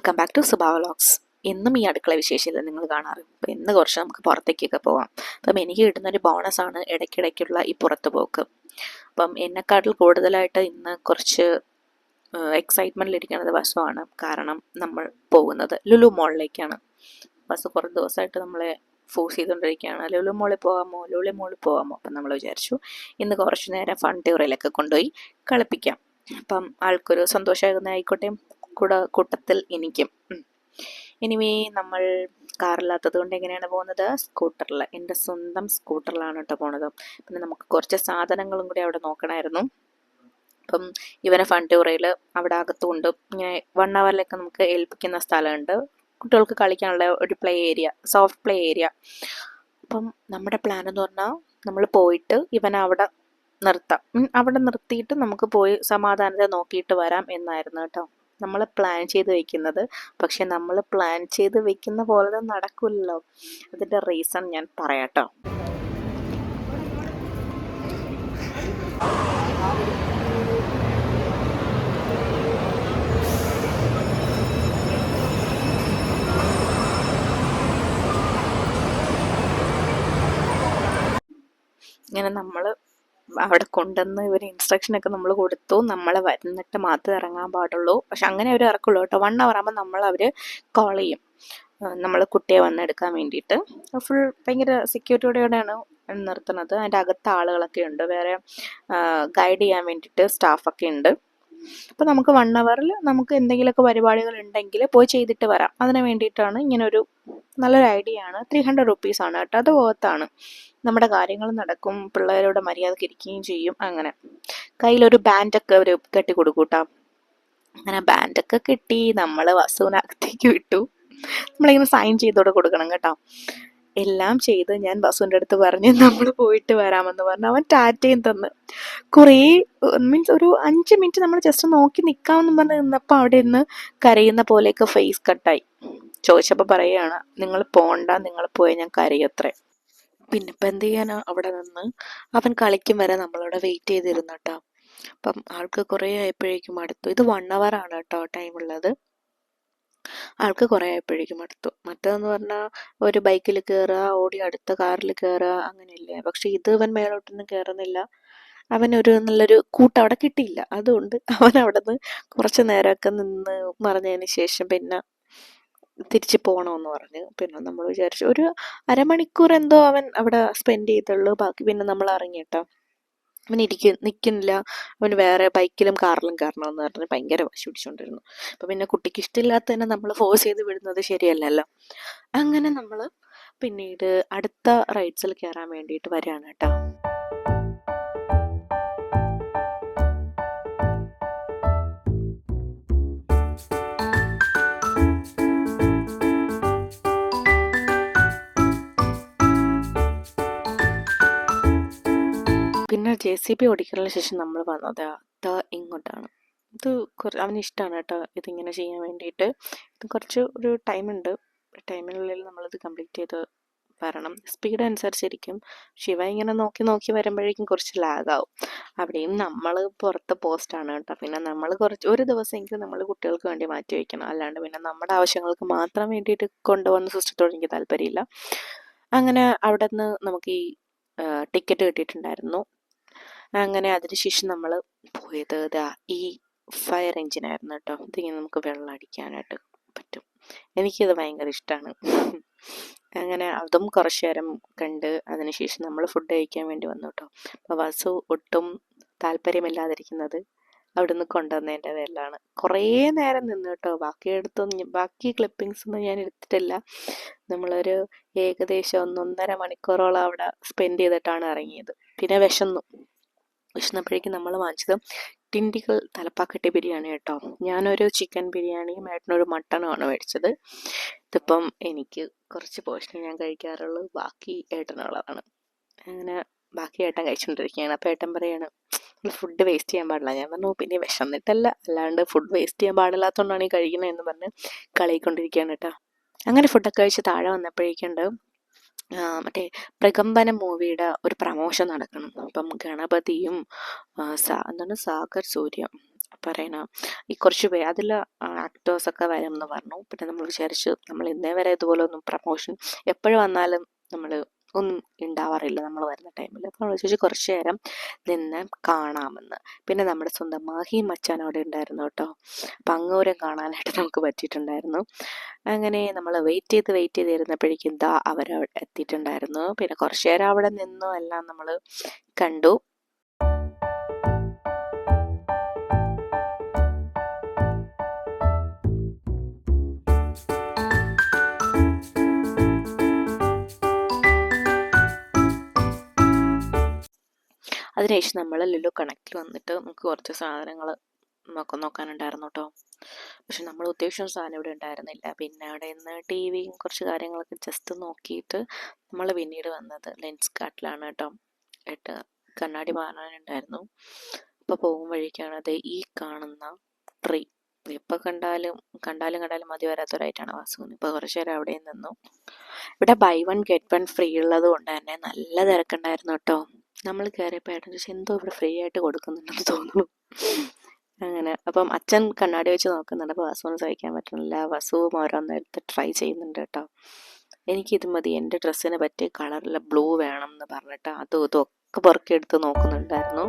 Welcome back to Suba vlogs. എന്നും ഈ അടുക്കള വിശേഷത്തിൽ നിങ്ങൾ കാണാറ്. അപ്പോൾ ഇന്ന് കുറച്ച് നമുക്ക് പുറത്തേക്കൊക്കെ പോവാം. അപ്പം എനിക്ക് കിട്ടുന്നൊരു ബോണസാണ് ഇടയ്ക്കിടയ്ക്കുള്ള ഈ പുറത്ത് പോക്ക്. അപ്പം എന്നെക്കാട്ടിൽ കൂടുതലായിട്ട് ഇന്ന് കുറച്ച് എക്സൈറ്റ്മെൻറ്റിലിരിക്കുന്നത് ബസ്സുമാണ്. കാരണം നമ്മൾ പോകുന്നത് ലുലു മോളിലേക്കാണ്. ബസ് കുറേ ദിവസമായിട്ട് നമ്മളെ ഫോഴ്സ് ചെയ്തുകൊണ്ടിരിക്കുകയാണ്, ലുലു മോളിൽ പോകാമോ, ലുലു മോളിൽ പോകാമോ. അപ്പം നമ്മൾ വിചാരിച്ചു ഇന്ന് കുറച്ച് നേരം ഫൺ ടൂറിലൊക്കെ കൊണ്ടുപോയി കളിപ്പിക്കാം. അപ്പം ആൾക്കൊരു സന്തോഷമാകുന്ന ആയിക്കോട്ടെ, കൂട്ടത്തിൽ എനിക്കും. ഇനിവേ നമ്മൾ കാറില്ലാത്തത് കൊണ്ട് എങ്ങനെയാണ് പോകുന്നത്? സ്കൂട്ടറിൽ, എൻ്റെ സ്വന്തം സ്കൂട്ടറിലാണ് കേട്ടോ പോണത്. പിന്നെ നമുക്ക് കുറച്ച് സാധനങ്ങളും കൂടി അവിടെ നോക്കണമായിരുന്നു. അപ്പം ഇവനെ ഫൺ ടൂറയിൽ അവിടെ അകത്തുകൊണ്ട് ഇങ്ങനെ 1 ഹവറിലൊക്കെ നമുക്ക് ഏൽപ്പിക്കുന്ന സ്ഥലമുണ്ട്, കുട്ടികൾക്ക് കളിക്കാനുള്ള ഒരു play area, soft play area. അപ്പം നമ്മുടെ പ്ലാൻ എന്ന് പറഞ്ഞാൽ നമ്മൾ പോയിട്ട് ഇവനെ അവിടെ നിർത്താം, അവിടെ നിർത്തിയിട്ട് നമുക്ക് പോയി സമാധാനത്തെ നോക്കിയിട്ട് വരാം എന്നായിരുന്നു കേട്ടോ നമ്മൾ പ്ലാൻ ചെയ്ത് വെക്കുന്നത്. പക്ഷെ നമ്മൾ പ്ലാൻ ചെയ്ത് വെക്കുന്ന പോലെ നടക്കില്ലല്ലോ. അതിൻ്റെ റീസൺ ഞാൻ പറയാട്ടോ. ഇങ്ങനെ നമ്മൾ അവിടെ കൊണ്ടുവന്ന് ഇവർ ഇൻസ്ട്രക്ഷനൊക്കെ നമ്മൾ കൊടുത്തു, നമ്മളെ വരുന്നിട്ട് മാത്രമേ ഇറങ്ങാൻ പാടുള്ളൂ. പക്ഷെ അങ്ങനെ അവർ ഇറക്കുള്ളൂ കേട്ടോ. 1 ഹവർ ആകുമ്പോൾ അവർ കോൾ ചെയ്യും, നമ്മൾ കുട്ടിയെ വന്നെടുക്കാൻ വേണ്ടിയിട്ട്. ഫുൾ ഭയങ്കര സെക്യൂരിറ്റിയോടെയാണ് നിർത്തുന്നത്. അതിൻ്റെ അകത്ത് ആളുകളൊക്കെ ഉണ്ട്, വേറെ ഗൈഡ് ചെയ്യാൻ വേണ്ടിയിട്ട് സ്റ്റാഫൊക്കെ ഉണ്ട്. അപ്പോൾ നമുക്ക് 1 ഹവറിൽ നമുക്ക് എന്തെങ്കിലുമൊക്കെ പരിപാടികൾ ഉണ്ടെങ്കിൽ പോയി ചെയ്തിട്ട് വരാം. അതിന് വേണ്ടിയിട്ടാണ് ഇങ്ങനൊരു നല്ലൊരു ഐഡിയ ആണ്. 300 റുപ്പീസാണ് കേട്ടോ. അത് ഓർത്താണ്, നമ്മുടെ കാര്യങ്ങൾ നടക്കും, പിള്ളേരോട് മര്യാദക്ക് ഇരിക്കുകയും ചെയ്യും. അങ്ങനെ കയ്യിലൊരു ബാൻഡൊക്കെ അവർ കെട്ടി കൊടുക്കൂട്ടാ. അങ്ങനെ ബാൻഡൊക്കെ കെട്ടി നമ്മൾ വസുവിനകത്തേക്ക് വിട്ടു. നമ്മളിങ്ങനെ സൈൻ ചെയ്തോടെ കൊടുക്കണം കേട്ടോ. എല്ലാം ചെയ്ത് ഞാൻ ബസുവിൻ്റെ അടുത്ത് പറഞ്ഞ് നമ്മൾ പോയിട്ട് വരാമെന്ന് പറഞ്ഞ് അവൻ ടാറ്റയും തന്ന്. കുറേ മീൻസ് ഒരു 5 മിനിറ്റ് നമ്മൾ ജസ്റ്റ് നോക്കി നിൽക്കാമെന്ന് പറഞ്ഞ് നിന്നപ്പോൾ അവിടെ നിന്ന് കരയുന്ന പോലെയൊക്കെ ഫേസ് കട്ടായി. ചോദിച്ചപ്പോൾ പറയുകയാണ്, നിങ്ങൾ പോണ്ട, നിങ്ങൾ പോയി ഞാൻ കരയത്രേ. പിന്നെ ഇപ്പം എന്ത് ചെയ്യാനാ, അവിടെ നിന്ന് അവൻ കളിക്കും വരെ നമ്മളവിടെ വെയിറ്റ് ചെയ്തിരുന്നു കേട്ടോ. അപ്പം ആൾക്ക് കുറേ ആയപ്പോഴേക്കും അടുത്തു. ഇത് 1 ഹവറാണ് കേട്ടോ ടൈമുള്ളത്. ആൾക്ക് കുറേ ആയപ്പോഴേക്കും അടുത്തു. മറ്റേതെന്ന് പറഞ്ഞാൽ ഒരു ബൈക്കിൽ കയറുക, ഓടി അടുത്ത കാറിൽ കയറുക, അങ്ങനെയല്ലേ. പക്ഷെ ഇത് അവൻ മേലോട്ടൊന്നും കയറുന്നില്ല. അവനൊരു നല്ലൊരു കൂട്ടം അവിടെ കിട്ടിയില്ല. അതുകൊണ്ട് അവൻ അവിടെ നിന്ന് കുറച്ച് നേരമൊക്കെ നിന്ന് മറിഞ്ഞതിന് ശേഷം പിന്നെ തിരിച്ച് പോകണമെന്ന് പറഞ്ഞ്. പിന്നെ നമ്മൾ വിചാരിച്ചു ഒരു അരമണിക്കൂർ എന്തോ അവൻ അവിടെ സ്പെൻഡ് ചെയ്തുള്ളൂ. ബാക്കി പിന്നെ നമ്മൾ ഇറങ്ങിയിട്ടോ. അവൻ നിൽക്കുന്നില്ല, അവന് വേറെ ബൈക്കിലും കാറിലും കയറണമെന്ന് പറഞ്ഞ് ഭയങ്കര വാശി പിടിച്ചുകൊണ്ടിരുന്നു. അപ്പം പിന്നെ കുട്ടിക്ക് ഇഷ്ടമില്ലാത്തതിനെ നമ്മൾ ഫോഴ്സ് ചെയ്ത് വിടുന്നത് ശരിയല്ലല്ലോ. അങ്ങനെ നമ്മൾ പിന്നീട് അടുത്ത റൈഡ്സിൽ കയറാൻ വേണ്ടിയിട്ട് വരികയാണ് കേട്ടോ. പിന്നെ JCB ഓടിക്കുന്നതിന് ശേഷം നമ്മൾ വന്നത് ഇങ്ങോട്ടാണ്. ഇത് അവന് ഇഷ്ടമാണ് കേട്ടോ ഇതിങ്ങനെ ചെയ്യാൻ വേണ്ടിയിട്ട്. ഇത് കുറച്ച് ഒരു ടൈമുണ്ട്, ടൈമിനുള്ളിൽ നമ്മളിത് കംപ്ലീറ്റ് ചെയ്ത് വരണം. സ്പീഡ് അനുസരിച്ചിരിക്കും. ശിവ ഇങ്ങനെ നോക്കി നോക്കി വരുമ്പോഴേക്കും കുറച്ച് ലാഗാവും. അവിടെയും നമ്മൾ പുറത്ത് പോസ്റ്റാണ് കേട്ടോ. പിന്നെ നമ്മൾ ഒരു ദിവസമെങ്കിലും നമ്മൾ കുട്ടികൾക്ക് വേണ്ടി മാറ്റി വയ്ക്കണം. അല്ലാണ്ട് പിന്നെ നമ്മുടെ ആവശ്യങ്ങൾക്ക് മാത്രം വേണ്ടിയിട്ട് കൊണ്ടുവന്ന സിസ്റ്റത്തോട് എനിക്ക് താല്പര്യമില്ല. അങ്ങനെ അവിടെ നിന്ന് നമുക്ക് ഈ ടിക്കറ്റ് കിട്ടിയിട്ടുണ്ടായിരുന്നു. അങ്ങനെ അതിനുശേഷം നമ്മൾ പോയത് ഈ ഫയർ എഞ്ചിനായിരുന്നു കേട്ടോ. ഇതിങ്ങനെ നമുക്ക് വെള്ളം അടിക്കാനായിട്ട് പറ്റും. എനിക്കത് ഭയങ്കര ഇഷ്ടമാണ്. അങ്ങനെ അതും കുറച്ച് നേരം കണ്ട് അതിനുശേഷം നമ്മൾ ഫുഡ് കഴിക്കാൻ വേണ്ടി വന്നു കേട്ടോ. അപ്പോൾ വസു ഒട്ടും താല്പര്യമില്ലാതിരിക്കുന്നത് അവിടുന്ന് കൊണ്ടുവന്നതിൻ്റെ പേരിലാണ്. കുറേ നേരം നിന്ന് കേട്ടോ. ബാക്കി ക്ലിപ്പിങ്സ് ഒന്നും ഞാൻ എടുത്തിട്ടില്ല. നമ്മളൊരു ഏകദേശം 1.5 മണിക്കൂറോളം അവിടെ സ്പെൻഡ് ചെയ്തിട്ടാണ് ഇറങ്ങിയത്. പിന്നെ വിശന്നപ്പോഴേക്കും നമ്മൾ വാങ്ങിച്ചത് ടിൻഡികൾ തലപ്പാക്കട്ടി ബിരിയാണി കേട്ടോ. ഞാനൊരു ചിക്കൻ ബിരിയാണിയും ഏട്ടനൊരു മട്ടനുമാണ് മേടിച്ചത്. ഇതിപ്പം എനിക്ക് കുറച്ച് പോർഷനെ ഞാൻ കഴിക്കാറുള്ളൂ, ബാക്കി ഏട്ടനുള്ളതാണ്. അങ്ങനെ ബാക്കി ഏട്ടൻ കഴിച്ചുകൊണ്ടിരിക്കുകയാണ്. അപ്പോൾ ഏട്ടൻ പറയാണ്, ഫുഡ് വേസ്റ്റ് ചെയ്യാൻ പാടില്ല. ഞാൻ പറഞ്ഞു, പിന്നെ വിശന്നിട്ടല്ല, അല്ലാണ്ട് ഫുഡ് വേസ്റ്റ് ചെയ്യാൻ പാടില്ലാത്തതുകൊണ്ടാണ് ഈ കഴിക്കണതെന്ന് പറഞ്ഞ് കളയിക്കൊണ്ടിരിക്കുകയാണ് കേട്ടോ. അങ്ങനെ ഫുഡൊക്കെ കഴിച്ച് താഴെ വന്നപ്പോഴേക്കുണ്ട് മറ്റേ പ്രകമ്പനം മൂവിയുടെ ഒരു പ്രമോഷൻ നടക്കണം. അപ്പം ഗണപതിയും എന്താണ് സാഗർ സൂര്യ പറയണ ഈ കുറച്ച് പേര് അതിൽ ആക്ടേഴ്സൊക്കെ വരും എന്ന് പറഞ്ഞു. പിന്നെ നമ്മൾ വിചാരിച്ചു നമ്മൾ ഇന്നേ വരെ ഇതുപോലെ ഒന്നും പ്രമോഷൻ എപ്പോഴും വന്നാലും നമ്മൾ ഒന്നും ഉണ്ടാവാറില്ല നമ്മൾ വരുന്ന ടൈമിൽ. അപ്പോൾ നമ്മൾ വിചാരിച്ചു കുറച്ച് നേരം നിന്ന് കാണാമെന്ന്. പിന്നെ നമ്മുടെ സ്വന്തം മാഹി മച്ചാൻ അവിടെ ഉണ്ടായിരുന്നു കേട്ടോ. അപ്പം അങ്ങോരം കാണാനായിട്ട് നമുക്ക് പറ്റിയിട്ടുണ്ടായിരുന്നു. അങ്ങനെ നമ്മൾ വെയിറ്റ് ചെയ്ത് ഇരുന്നപ്പോഴേക്കും ദാ അവർ എത്തിയിട്ടുണ്ടായിരുന്നു. പിന്നെ കുറച്ച് നേരം അവിടെ നിന്നു എല്ലാം നമ്മൾ കണ്ടു. അതിനുശേഷം നമ്മൾ ലുലു കണക്റ്റിൽ വന്നിട്ട് നമുക്ക് കുറച്ച് സാധനങ്ങൾ നോക്കാനുണ്ടായിരുന്നു കേട്ടോ. പക്ഷെ നമ്മൾ ഉദ്ദേശിച്ച സാധനം ഇവിടെ ഉണ്ടായിരുന്നില്ല. പിന്നെ അവിടെ നിന്ന് ടി വിയും കുറച്ച് കാര്യങ്ങളൊക്കെ ജസ്റ്റ് നോക്കിയിട്ട് നമ്മൾ പിന്നീട് വന്നത് ലെൻസ് കാർട്ടിലാണ് കേട്ടോ. കണ്ണാടി വാങ്ങാനുണ്ടായിരുന്നു. അപ്പോൾ പോകും വഴിക്കാണ് അത് ഈ കാണുന്ന ട്രീ. എപ്പോൾ കണ്ടാലും മതി വരാത്തൊരായിട്ടാണ് വാസുവിന്. ഇപ്പോൾ കുറച്ച് നേരം അവിടെ നിന്നു. ഇവിടെ ബൈ 1 ഗെറ്റ് 1 ഫ്രീ ഉള്ളത് കൊണ്ട് തന്നെ നല്ല തിരക്കുണ്ടായിരുന്നു കേട്ടോ. നമ്മൾ കയറിയപ്പോൾ ഏട്ടൻ ചോദിച്ചു എന്തോ ഇവിടെ ഫ്രീ ആയിട്ട് കൊടുക്കുന്നുണ്ടെന്ന് തോന്നുന്നു. അങ്ങനെ അപ്പം അച്ഛൻ കണ്ണാടി വെച്ച് നോക്കുന്നുണ്ട്. അപ്പോൾ വസുവിന് സഹിക്കാൻ പറ്റുന്നില്ല. വസുവും ഓരോന്നെടുത്ത് ട്രൈ ചെയ്യുന്നുണ്ട് കേട്ടോ. എനിക്കിത് മതി, എൻ്റെ ഡ്രസ്സിന് പറ്റിയ കളറിൽ ബ്ലൂ വേണം എന്ന് പറഞ്ഞിട്ട് അതും ഇതും ഒക്കെ പൊറുക്കിയെടുത്ത് നോക്കുന്നുണ്ടായിരുന്നു.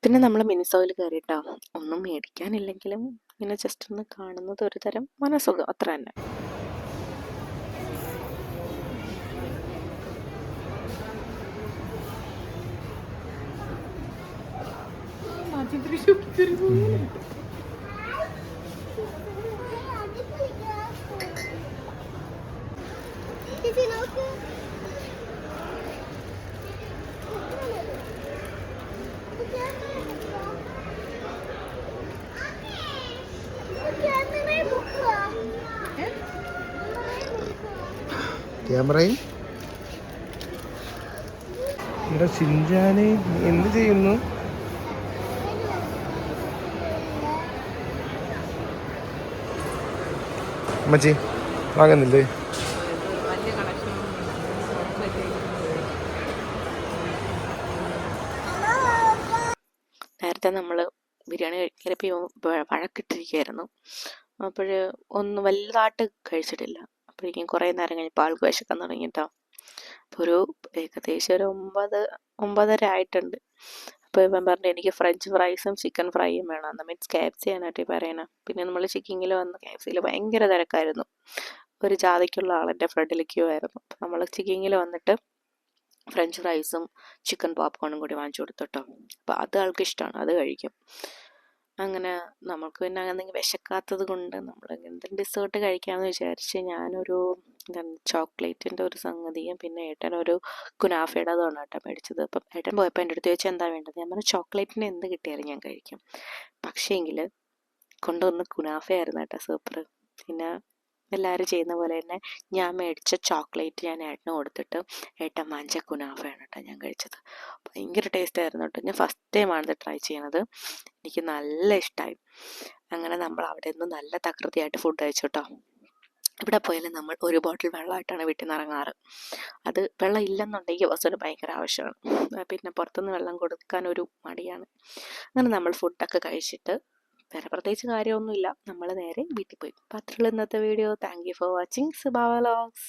പിന്നെ നമ്മൾ മിനിസോയിൽ കയറിയിട്ടോ. ഒന്നും മേടിക്കാനില്ലെങ്കിലും ഇങ്ങനെ ജസ്റ്റ് ഒന്ന് കാണുന്നത് ഒരു തരം മനസുഖം, അത്ര തന്നെ. ക്യാമറയും ഇവിടെ ഷിൻജാന് എന്ത് ചെയ്യുന്നു? അമ്മച്ചി വാങ്ങുന്നില്ലേ? നേരത്തെ നമ്മൾ ബിരിയാണി കഴിക്കലപ്പോൾ വഴക്കിട്ടിരിക്കുകയായിരുന്നു. അപ്പോൾ ഒന്ന് വലുതായിട്ട് കഴിച്ചിട്ടില്ല. അപ്പോഴേക്കും കുറേ നേരം കഴിഞ്ഞപ്പോൾ ആൾക്ക് വിശക്കാൻ തുടങ്ങിയിട്ടോ. അപ്പോൾ ഏകദേശം ഒരു 9:30 ആയിട്ടുണ്ട്. അപ്പോൾ ഇവൻ പറഞ്ഞു എനിക്ക് ഫ്രഞ്ച് ഫ്രൈസും ചിക്കൻ ഫ്രൈയും വേണം. എന്ന് മീൻസ് KFC ആയിട്ട് പറയണം. പിന്നെ നമ്മൾ ചിക്കിങ്ങിൽ വന്ന് KFCയിൽ ഭയങ്കര തിരക്കായിരുന്നു. ഒരു ജാതിക്കുള്ള ആളെൻ്റെ ഫ്രണ്ടിൽ ക്യൂ ആയിരുന്നു. അപ്പോൾ നമ്മൾ ചിക്കിങ്ങിൽ വന്നിട്ട് ഫ്രഞ്ച് ഫ്രൈസും ചിക്കൻ പോപ്കോണും കൂടി വാങ്ങിച്ചു കൊടുത്തിട്ടോ. അപ്പോൾ അത് ആൾക്ക് ഇഷ്ടമാണ്, അത് കഴിക്കും. അങ്ങനെ നമുക്ക് പിന്നെ അങ്ങനെ വിശക്കാത്തത് കൊണ്ട് നമ്മൾ എന്തെങ്കിലും ഡെസേർട്ട് കഴിക്കാമെന്ന് വിചാരിച്ച് ഞാനൊരു ചോക്ലേറ്റിൻ്റെ ഒരു സംഗതിയും പിന്നെ ഏട്ടനൊരു കുനാഫയുടെ അതാണ് കേട്ടോ മേടിച്ചത്. അപ്പം ഏട്ടൻ പോയപ്പോൾ എൻ്റെ അടുത്ത് ചോദിച്ചാൽ എന്താ വേണ്ടത്? ഞാൻ പറഞ്ഞു ചോക്ലേറ്റിന് എന്ത് കിട്ടിയാലും ഞാൻ കഴിക്കും. പക്ഷേങ്കിൽ കൊണ്ടുവന്ന് കുനാഫയായിരുന്നു കേട്ടോ സൂപ്പർ. പിന്നെ എല്ലാവരും ചെയ്യുന്ന പോലെ തന്നെ ഞാൻ മേടിച്ച ചോക്ലേറ്റ് ഞാൻ ഏട്ടന് കൊടുത്തിട്ട് ഏട്ടൻ വാങ്ങിച്ച കുനാഫയാണ് കേട്ടോ ഞാൻ കഴിച്ചത്. ഭയങ്കര ടേസ്റ്റ് ആയിരുന്നു കേട്ടോ. ഞാൻ ഫസ്റ്റ് ടൈമാണ് ഇത് ട്രൈ ചെയ്യണത്. എനിക്ക് നല്ല ഇഷ്ടമായി. അങ്ങനെ നമ്മൾ അവിടെ നിന്ന് നല്ല തകൃതിയായിട്ട് ഫുഡ് കഴിച്ചു കേട്ടോ. ഇവിടെ പോയാലും നമ്മൾ ഒരു ബോട്ടിൽ വെള്ളമായിട്ടാണ് വീട്ടിൽ നിന്ന് ഇറങ്ങാറ്. അത് വെള്ളം ഇല്ലെന്നുണ്ടെങ്കിൽ ബസ്സിന് ഭയങ്കര ആവശ്യമാണ്. പിന്നെ പുറത്തുനിന്ന് വെള്ളം കൊടുക്കാൻ ഒരു മടിയാണ്. അങ്ങനെ നമ്മൾ ഫുഡൊക്കെ കഴിച്ചിട്ട് വേറെ പ്രത്യേകിച്ച് കാര്യമൊന്നുമില്ല, നമ്മൾ നേരെ വീട്ടിൽ പോയി. അപ്പോൾ അത്രയുള്ള ഇന്നത്തെ video. Thank you for watching Suba vlogs.